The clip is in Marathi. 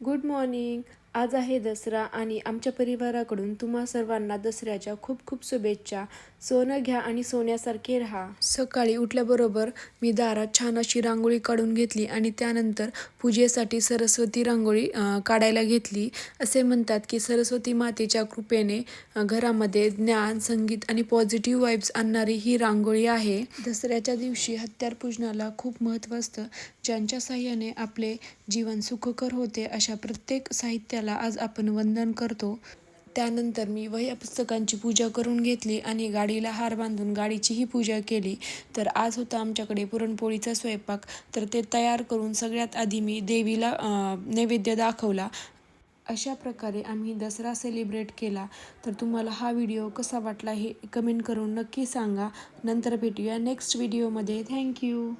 Good morning. आज आहे दसरा आणि आमच्या परिवाराकडून तुम्हा सर्वांना दसऱ्याच्या खूप खूप शुभेच्छा. सोनं घ्या आणि सोन्यासारखे राहा. सकाळी उठल्याबरोबर मी दारात छान अशी रांगोळी काढून घेतली आणि त्यानंतर पूजेसाठी सरस्वती रांगोळी काढायला घेतली. असे म्हणतात की सरस्वती मातेच्या कृपेने घरामध्ये ज्ञान, संगीत आणि पॉझिटिव्ह वाईब्स आणणारी ही रांगोळी आहे. दसऱ्याच्या दिवशी हत्यार पूजनाला खूप महत्त्व असतं. ज्यांच्या साह्याने आपले जीवन सुखकर होते अशा प्रत्येक साहित्याला आज आपण वंदन करतो. त्यानंतर मी वह्या पुस्तकांची पूजा करून घेतली आणि गाडीला हार बांधून गाडीचीही पूजा केली. तर आज होता आमच्याकडे पुरणपोळीचा स्वयंपाक. तर ते तयार करून सगळ्यात आधी मी देवीला नैवेद्य दाखवला. अशा प्रकारे आम्ही दसरा सेलिब्रेट केला. तर तुम्हाला हा व्हिडिओ कसा वाटला हे कमेंट करून नक्की सांगा. नंतर भेटूया नेक्स्ट व्हिडिओमध्ये. थँक्यू.